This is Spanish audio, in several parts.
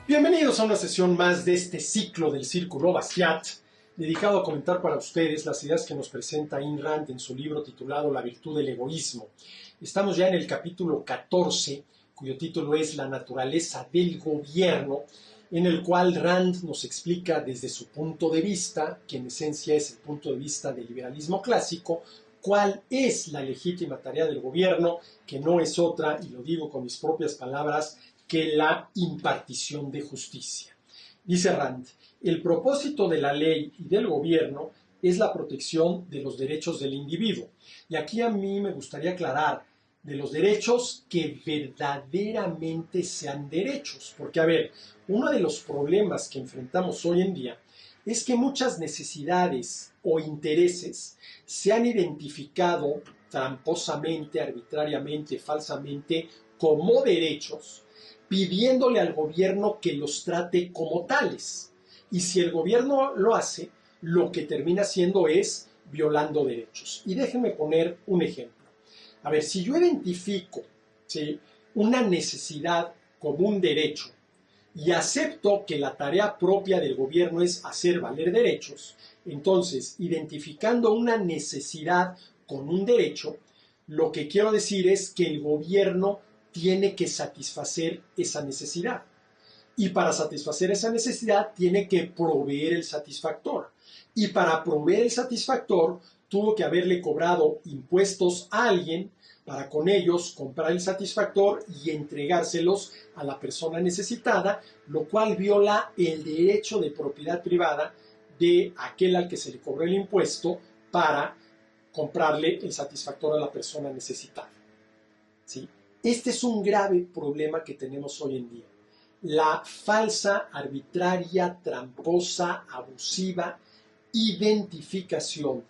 Bienvenidos a una sesión más de este ciclo del Círculo Basquiat, dedicado a comentar para ustedes las ideas que nos presenta Ayn Rand en su libro titulado La virtud del egoísmo. Estamos ya en el capítulo 14, cuyo título es La naturaleza del gobierno, en el cual Rand nos explica desde su punto de vista, que en esencia es el punto de vista del liberalismo clásico, cuál es la legítima tarea del gobierno, que no es otra, y lo digo con mis propias palabras, que la impartición de justicia. Dice Rand, el propósito de la ley y del gobierno es la protección de los derechos del individuo. Y aquí a mí me gustaría aclarar de los derechos que verdaderamente sean derechos. Porque, a ver, uno de los problemas que enfrentamos hoy en día es que muchas necesidades o intereses se han identificado tramposamente, arbitrariamente, falsamente como derechos, pidiéndole al gobierno que los trate como tales. Y si el gobierno lo hace, lo que termina haciendo es violando derechos. Y déjenme poner un ejemplo. A ver, si yo identifico, ¿sí?, una necesidad como un derecho y acepto que la tarea propia del gobierno es hacer valer derechos, entonces, identificando una necesidad con un derecho, lo que quiero decir es que el gobierno tiene que satisfacer esa necesidad. Y para satisfacer esa necesidad tiene que proveer el satisfactor. Y para proveer el satisfactor tuvo que haberle cobrado impuestos a alguien para con ellos comprar el satisfactor y entregárselos a la persona necesitada, lo cual viola el derecho de propiedad privada de aquel al que se le cobró el impuesto para comprarle el satisfactor a la persona necesitada. ¿Sí? Este es un grave problema que tenemos hoy en día. La falsa, arbitraria, tramposa, abusiva identificación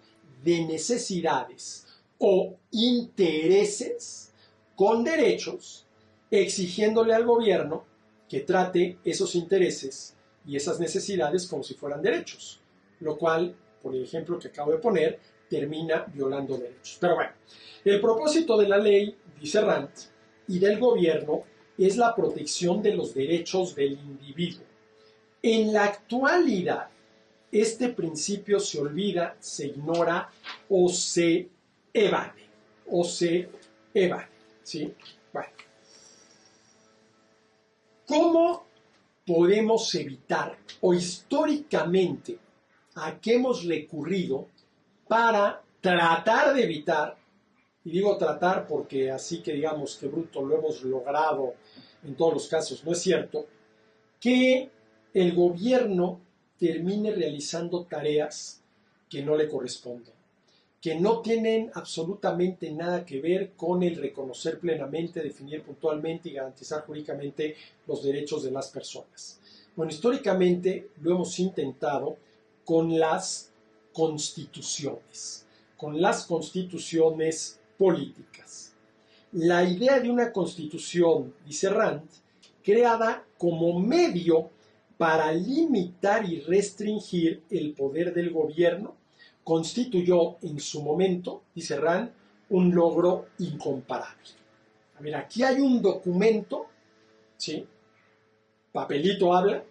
de necesidades o intereses con derechos, exigiéndole al gobierno que trate esos intereses y esas necesidades como si fueran derechos, lo cual, por el ejemplo que acabo de poner, termina violando derechos. Pero bueno, el propósito de la ley, dice Rand, y del gobierno es la protección de los derechos del individuo. En la actualidad, este principio se olvida, se ignora o se evade. ¿Sí? Bueno. ¿Cómo podemos evitar o históricamente a qué hemos recurrido para tratar de evitar? Y digo tratar porque así que digamos que bruto lo hemos logrado en todos los casos, no es cierto, que el gobierno termine realizando tareas que no le corresponden, que no tienen absolutamente nada que ver con el reconocer plenamente, definir puntualmente y garantizar jurídicamente los derechos de las personas. Bueno, históricamente lo hemos intentado con las constituciones políticas. La idea de una constitución, dice Rand, creada como medio para limitar y restringir el poder del gobierno, constituyó en su momento, dice Rand, un logro incomparable. A ver, aquí hay un documento, ¿sí?, papelito habla,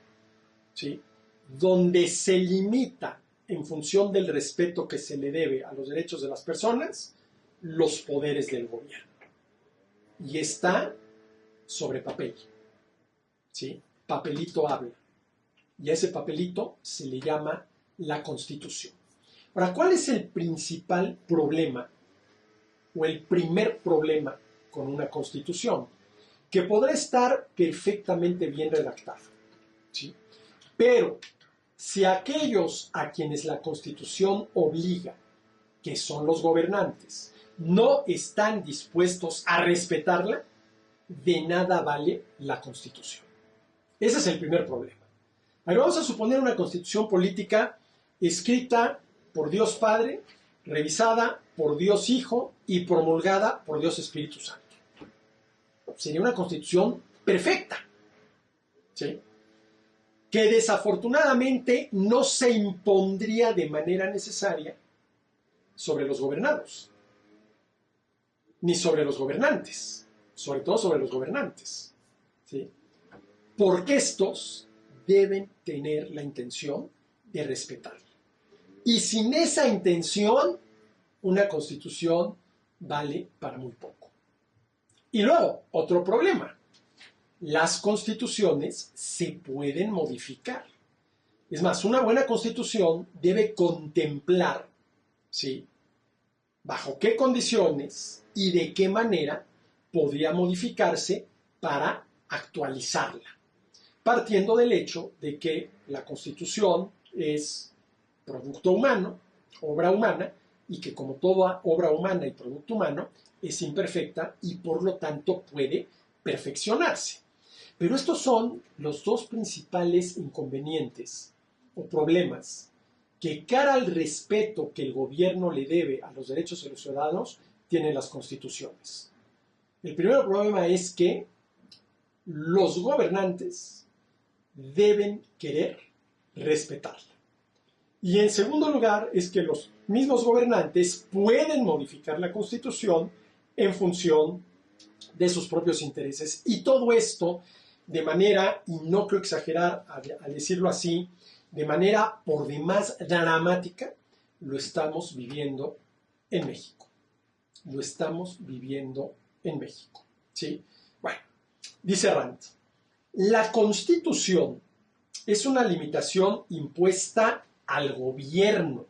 ¿sí?, donde se limita, en función del respeto que se le debe a los derechos de las personas, los poderes del gobierno. Y está sobre papel. ¿Sí? Papelito habla. Y a ese papelito se le llama la Constitución. Ahora, ¿cuál es el principal problema o el primer problema con una Constitución? Que podrá estar perfectamente bien redactada, ¿sí?, pero si aquellos a quienes la Constitución obliga, que son los gobernantes, no están dispuestos a respetarla, de nada vale la Constitución. Ese es el primer problema. Ahora vamos a suponer una Constitución política escrita por Dios Padre, revisada por Dios Hijo y promulgada por Dios Espíritu Santo. Sería una Constitución perfecta, ¿sí?, que desafortunadamente no se impondría de manera necesaria sobre los gobernados, ni sobre los gobernantes, sobre todo sobre los gobernantes, ¿sí? porque estos deben tener la intención de respetarla. Y sin esa intención, una constitución vale para muy poco. Y luego, otro problema. Las constituciones se pueden modificar. Es más, una buena constitución debe contemplar, ¿sí?, bajo qué condiciones y de qué manera podría modificarse para actualizarla, partiendo del hecho de que la Constitución es producto humano, obra humana, y que como toda obra humana y producto humano es imperfecta y por lo tanto puede perfeccionarse. Pero estos son los dos principales inconvenientes o problemas que, cara al respeto que el gobierno le debe a los derechos de los ciudadanos, tienen las constituciones. El primer problema es que los gobernantes deben querer respetarla. Y en segundo lugar es que los mismos gobernantes pueden modificar la Constitución en función de sus propios intereses. Y todo esto de manera, y no creo exagerar al decirlo así, de manera por demás dramática, lo estamos viviendo en México. Lo estamos viviendo en México. ¿Sí? Bueno, dice Rand, la Constitución es una limitación impuesta al gobierno,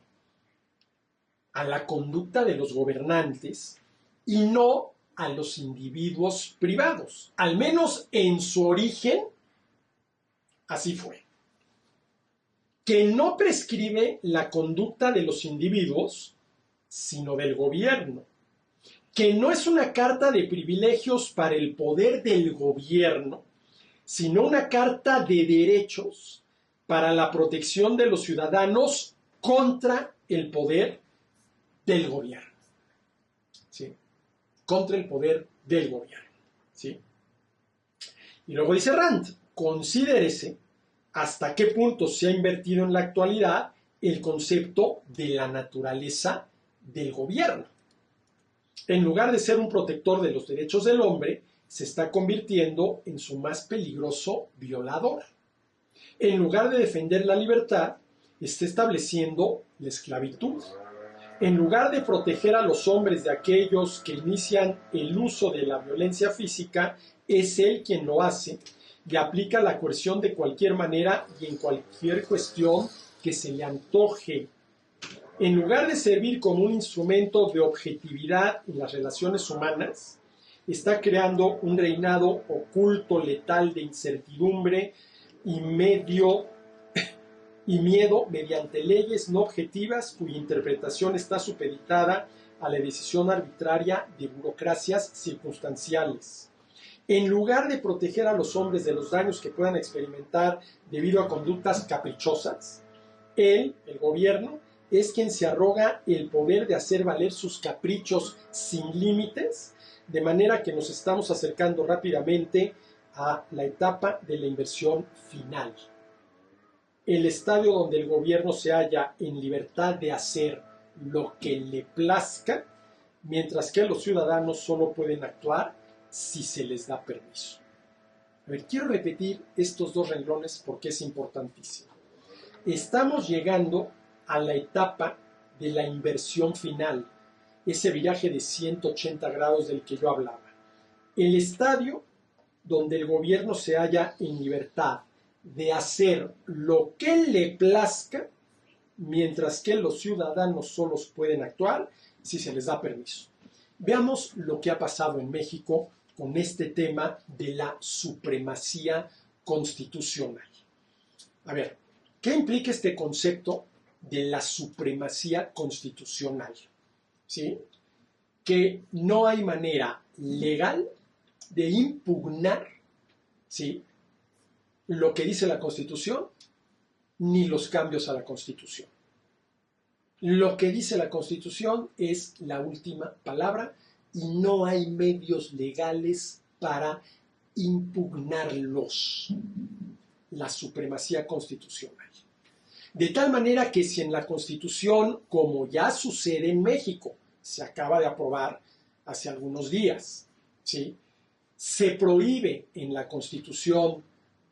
a la conducta de los gobernantes y no a los individuos privados. Al menos en su origen, así fue. Que no prescribe la conducta de los individuos, sino del gobierno. Que no es una carta de privilegios para el poder del gobierno, sino una carta de derechos para la protección de los ciudadanos contra el poder del gobierno. ¿Sí? Contra el poder del gobierno. ¿Sí? Y luego dice Rand, considérese hasta qué punto se ha invertido en la actualidad el concepto de la naturaleza del gobierno. En lugar de ser un protector de los derechos del hombre, se está convirtiendo en su más peligroso violador. En lugar de defender la libertad, está estableciendo la esclavitud. En lugar de proteger a los hombres de aquellos que inician el uso de la violencia física, es él quien lo hace y aplica la coerción de cualquier manera y en cualquier cuestión que se le antoje. En lugar de servir como un instrumento de objetividad en las relaciones humanas, está creando un reinado oculto, letal, de incertidumbre y miedo mediante leyes no objetivas cuya interpretación está supeditada a la decisión arbitraria de burocracias circunstanciales. En lugar de proteger a los hombres de los daños que puedan experimentar debido a conductas caprichosas, él, el gobierno, es quien se arroga el poder de hacer valer sus caprichos sin límites, de manera que nos estamos acercando rápidamente a la etapa de la inversión final. El estadio donde el gobierno se halla en libertad de hacer lo que le plazca, mientras que los ciudadanos solo pueden actuar si se les da permiso. A ver, quiero repetir estos dos renglones porque es importantísimo. Estamos llegando a la etapa de la inversión final, ese viraje de 180 grados del que yo hablaba. El estadio donde el gobierno se halla en libertad de hacer lo que le plazca, mientras que los ciudadanos solos pueden actuar si se les da permiso. Veamos lo que ha pasado en México con este tema de la supremacía constitucional. A ver, ¿qué implica este concepto de la supremacía constitucional? ¿Sí? Que no hay manera legal de impugnar, ¿sí?, lo que dice la Constitución ni los cambios a la Constitución. Lo que dice la Constitución es la última palabra y no hay medios legales para impugnarlos. La supremacía constitucional. De tal manera que si en la Constitución, como ya sucede en México, se acaba de aprobar hace algunos días, ¿sí?, se prohíbe en la Constitución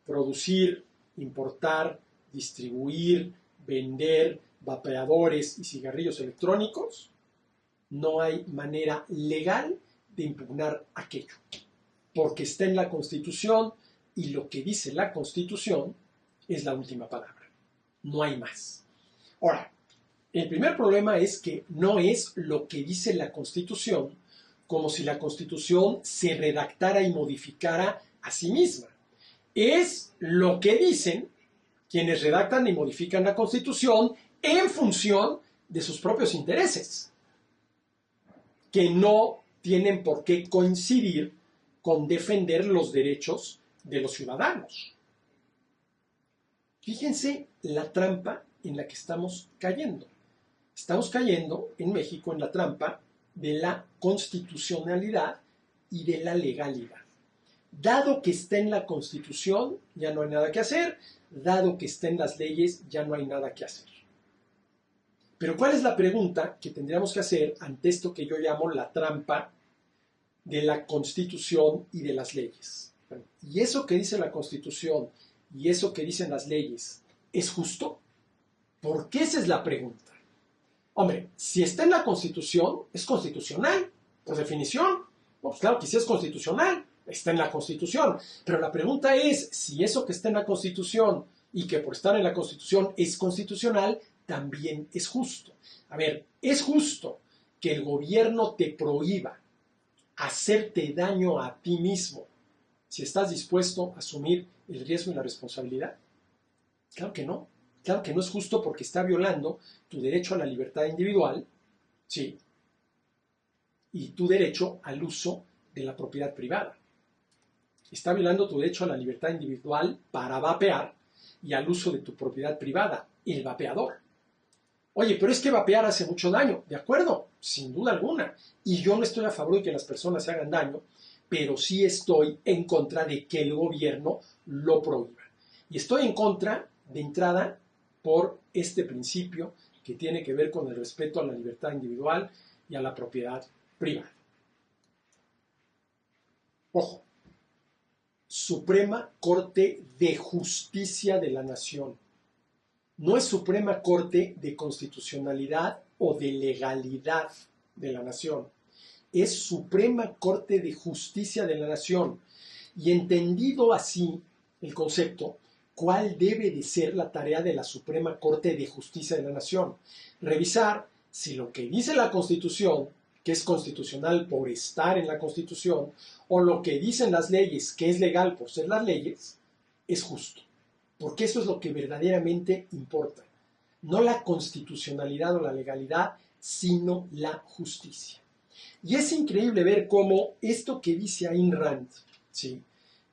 producir, importar, distribuir, vender vapeadores y cigarrillos electrónicos, no hay manera legal de impugnar aquello, porque está en la Constitución y lo que dice la Constitución es la última palabra. No hay más. Ahora, el primer problema es que no es lo que dice la Constitución, como si la Constitución se redactara y modificara a sí misma. Es lo que dicen quienes redactan y modifican la Constitución en función de sus propios intereses, que no tienen por qué coincidir con defender los derechos de los ciudadanos. Fíjense la trampa en la que estamos cayendo. Estamos cayendo en México en la trampa de la constitucionalidad y de la legalidad. Dado que está en la Constitución, ya no hay nada que hacer. Dado que está en las leyes, ya no hay nada que hacer. Pero ¿cuál es la pregunta que tendríamos que hacer ante esto que yo llamo la trampa de la Constitución y de las leyes? ¿Y eso que dice la Constitución y eso que dicen las leyes es justo? ¿Por qué? Esa es la pregunta. Hombre, si está en la Constitución, es constitucional, por definición. Pues claro que sí es constitucional, está en la Constitución. Pero la pregunta es, si eso que está en la Constitución y que por estar en la Constitución es constitucional, también es justo. A ver, ¿es justo que el gobierno te prohíba hacerte daño a ti mismo si estás dispuesto a asumir el riesgo y la responsabilidad? Claro que no. Claro que no es justo porque está violando tu derecho a la libertad individual, sí, y tu derecho al uso de la propiedad privada. Está violando tu derecho a la libertad individual para vapear y al uso de tu propiedad privada, el vapeador. Oye, pero es que vapear hace mucho daño, ¿de acuerdo? Sin duda alguna. Y yo no estoy a favor de que las personas se hagan daño, pero sí estoy en contra de que el gobierno lo prohíba. Y estoy en contra, de entrada, por este principio que tiene que ver con el respeto a la libertad individual y a la propiedad privada. Ojo, Suprema Corte de Justicia de la Nación. No es Suprema Corte de Constitucionalidad o de Legalidad de la Nación. Es Suprema Corte de Justicia de la Nación. Y entendido así el concepto, ¿cuál debe de ser la tarea de la Suprema Corte de Justicia de la Nación? Revisar si lo que dice la Constitución, que es constitucional por estar en la Constitución, o lo que dicen las leyes, que es legal por ser las leyes, es justo. Porque eso es lo que verdaderamente importa. No la constitucionalidad o la legalidad, sino la justicia. Y es increíble ver cómo esto que dice Ayn Rand, ¿sí?,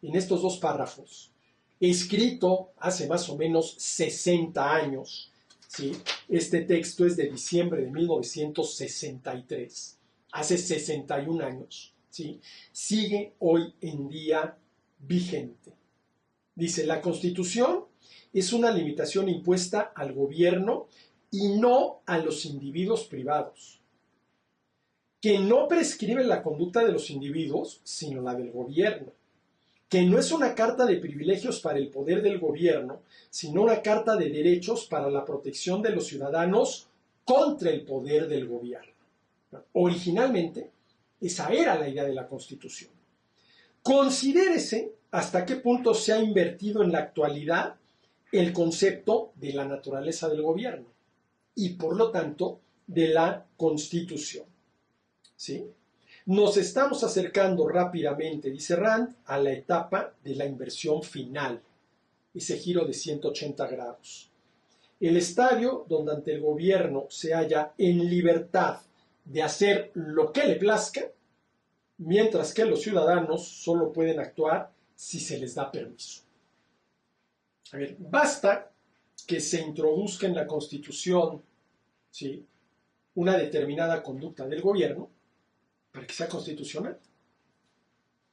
en estos dos párrafos, escrito hace más o menos 60 años, ¿sí? Este texto es de diciembre de 1963, hace 61 años, ¿sí?, sigue hoy en día vigente. Dice, la Constitución es una limitación impuesta al gobierno y no a los individuos privados, que no prescribe la conducta de los individuos, sino la del gobierno, que no es una carta de privilegios para el poder del gobierno, sino una carta de derechos para la protección de los ciudadanos contra el poder del gobierno. Originalmente, esa era la idea de la Constitución. Considérese hasta qué punto se ha invertido en la actualidad el concepto de la naturaleza del gobierno y, por lo tanto, de la Constitución. ¿Sí? Nos estamos acercando rápidamente, dice Rand, a la etapa de la inversión final, ese giro de 180 grados. El estadio donde ante el gobierno se halla en libertad de hacer lo que le plazca, mientras que los ciudadanos solo pueden actuar si se les da permiso. A ver, basta que se introduzca en la Constitución, ¿sí?, una determinada conducta del gobierno para que sea constitucional.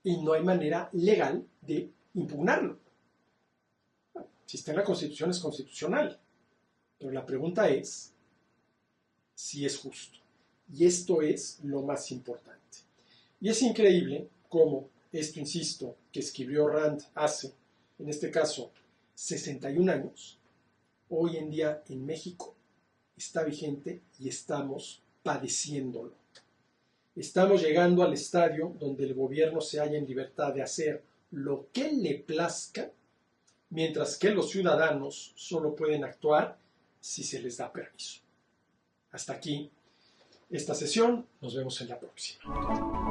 Y no hay manera legal de impugnarlo. Si está en la Constitución, es constitucional. Pero la pregunta es si es justo. Y esto es lo más importante. Y es increíble cómo esto, insisto, que escribió Rand hace en este caso 61 años, hoy en día en México está vigente y estamos padeciéndolo. Estamos llegando al estadio donde el gobierno se halla en libertad de hacer lo que le plazca, mientras que los ciudadanos solo pueden actuar si se les da permiso. Hasta aquí esta sesión, nos vemos en la próxima.